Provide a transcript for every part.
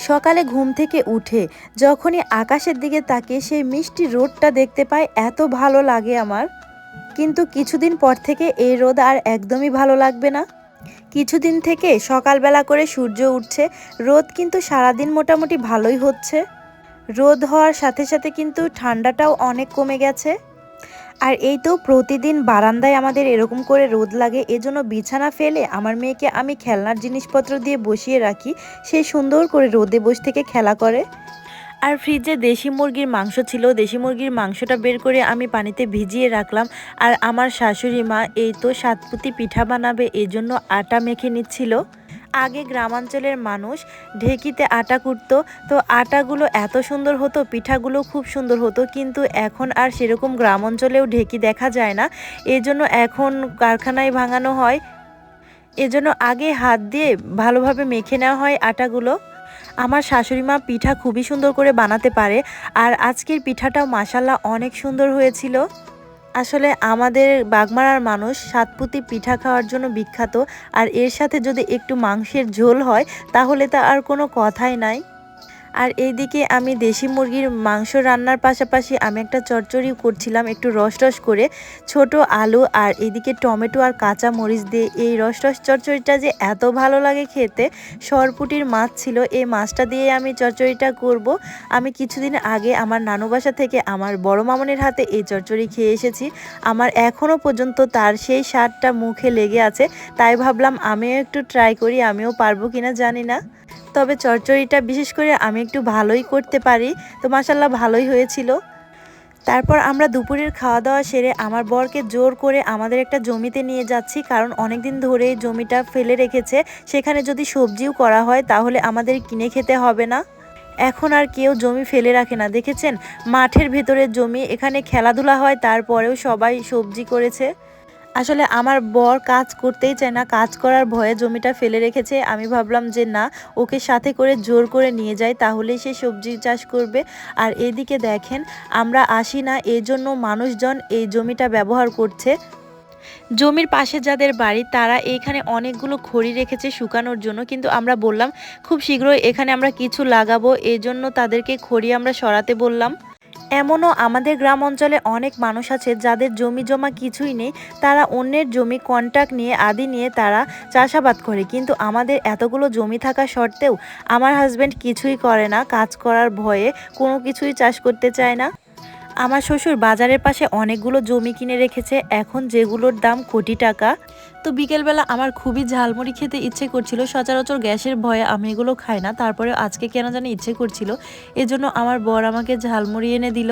সকালে ঘুম থেকে উঠে যখনই আকাশের দিকে তাকিয়ে সেই মিষ্টি রোদটা দেখতে পাই এত ভালো লাগে আমার। কিন্তু কিছুদিন পর থেকে এই রোদ আর একদমই ভালো লাগবে না। কিছুদিন থেকে সকালবেলা করে সূর্য উঠছে, রোদ কিন্তু সারাদিন মোটামুটি ভালোই হচ্ছে। রোদ হওয়ার সাথে সাথে কিন্তু ঠান্ডাটাও অনেক কমে গেছে। আর এই তো প্রতিদিন বারান্দায় আমাদের এরকম করে রোদ লাগে, এজন্য বিছানা ফেলে আমার মেয়েকে আমি খেলনার জিনিসপত্র দিয়ে বসিয়ে রাখি, সে সুন্দর করে রোদে বসে থেকে খেলা করে। আর ফ্রিজে দেশি মুরগির মাংস ছিল, দেশি মুরগির মাংসটা বের করে আমি পানিতে ভিজিয়ে রাখলাম। আর আমার শাশুড়ি মা এই তো সাতপুতি পিঠা বানাবে, এই জন্য আটা মেখে নিচ্ছিল। আগে গ্রামাঞ্চলের মানুষ ঢেকিতে আটা কুটতো, তো আটাগুলো এত সুন্দর হতো, পিঠাগুলো খুব সুন্দর হতো। কিন্তু এখন আর সেরকম গ্রাম অঞ্চলেও ঢেকি দেখা যায় না, এজন্য এখন কারখানায় ভাঙানো হয়। এজন্য আগে হাত দিয়ে ভালোভাবে মেখে নেওয়া হয় আটাগুলো। আমার শাশুড়ি মা পিঠা খুবই সুন্দর করে বানাতে পারে, আর আজকের পিঠাটাও মাশাল্লাহ অনেক সুন্দর হয়েছিল। আসলে আমাদের বাগমারার মানুষ সাতপুতি পিঠা খাওয়ার জন্য বিখ্যাত, আর এর সাথে যদি একটু মাংসের ঝোল হয় তাহলে তা আর কোনো কথাই নাই। আর এইদিকে আমি দেশি মুরগির মাংস রান্নার পাশাপাশি আমি একটা চচ্চড়ি করছিলাম একটু রস রস করে, ছোট আলু আর এইদিকে টমেটো আর কাঁচা মরিচ দিয়ে। এই রস রস চচ্চড়িটা যে এত ভালো লাগে খেতে। সরপুঁটির মাছ ছিল, এই মাছটা দিয়ে আমি চচ্চড়িটা করব। আমি কিছুদিন আগে আমার নানু বাসা থেকে আমার বড় মামনির হাতে এই চচ্চড়ি খেয়ে এসেছি। আমার এখনও পর্যন্ত তার সেই স্বাদটা মুখে লেগে আছে, তাই ভাবলাম আমিও একটু ট্রাই করি, আমিও পারবো কিনা জানি না। তবে চচ্চড়িটা বিশেষ করে আমি একটু ভালোই করতে পারি, তো মাশাল্লাহ ভালোই হয়েছিল। তারপর আমরা দুপুরের খাওয়া দাওয়া সেরে আমার বরকে জোর করে আমাদের একটা জমিতে নিয়ে যাচ্ছি, কারণ অনেক দিন ধরে জমিটা ফেলে রেখেছে, সেখানে যদি সবজিও করা হয় তাহলে আমাদের কিনে খেতে হবে না। এখন আর কেউ জমি ফেলে রাখে না, দেখেছেন মাঠের ভেতরের জমি, এখানে খেলাধুলা হয়, তারপরেও সবাই সবজি করেছে। আসলে আমার বর কাজ করতেই চায় না, কাজ করার ভয়ে জমিটা ফেলে রেখেছে। আমি ভাবলাম যে না, ওকে সাথে করে জোর করে নিয়ে যাই, তাহলেই সে সবজি চাষ করবে। আর এদিকে দেখেন আমরা আসি না, এই জন্য মানুষজন এই জমিটা ব্যবহার করছে। জমির পাশে যাদের বাড়ি তারা এখানে অনেকগুলো খড়ি রেখেছে শুকানোর জন্য, কিন্তু আমরা বললাম খুব শীঘ্রই এখানে আমরা কিছু লাগাবো, এই জন্য তাদেরকে খড়ি আমরা সরাতে বললাম। এমনও আমাদের গ্রাম অঞ্চলে অনেক মানুষ আছে যাদের জমি জমা কিছুই নেই, তারা অন্যের জমি কন্ট্রাক্ট নিয়ে আদি নিয়ে তারা চাষাবাদ করে। কিন্তু আমাদের এতগুলো জমি থাকা সত্ত্বেও আমার হাজব্যান্ড কিছুই করে না, কাজ করার ভয়ে কোনো কিছুই চাষ করতে চায় না। আমার শ্বশুর বাজারের পাশে অনেকগুলো জমি কিনে রেখেছে, এখন যেগুলোর দাম কোটি টাকা। তো বিকেলবেলা আমার খুবই ঝালমুড়ি খেতে ইচ্ছে করছিল, সচরাচর গ্যাসের ভয়ে আমি এগুলো খাই না, তারপরে আজকে কেন জানি ইচ্ছে করছিল, এজন্য আমার বর আমাকে ঝালমুড়ি এনে দিল।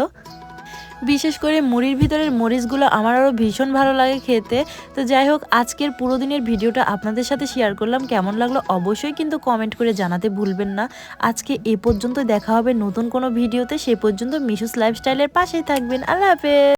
বিশেষ করে মুড়ির ভিতরের মরিচগুলো আমার আরও ভীষণ ভালো লাগে খেতে। তো যাই হোক, আজকের পুরো দিনের ভিডিওটা আপনাদের সাথে শেয়ার করলাম, কেমন লাগলো অবশ্যই কিন্তু কমেন্ট করে জানাতে ভুলবেন না। আজকে এ পর্যন্ত, দেখা হবে নতুন কোনো ভিডিওতে, সে পর্যন্ত মিশুস লাইফস্টাইলের পাশেই থাকবেন। আল্লাহ হাফেজ।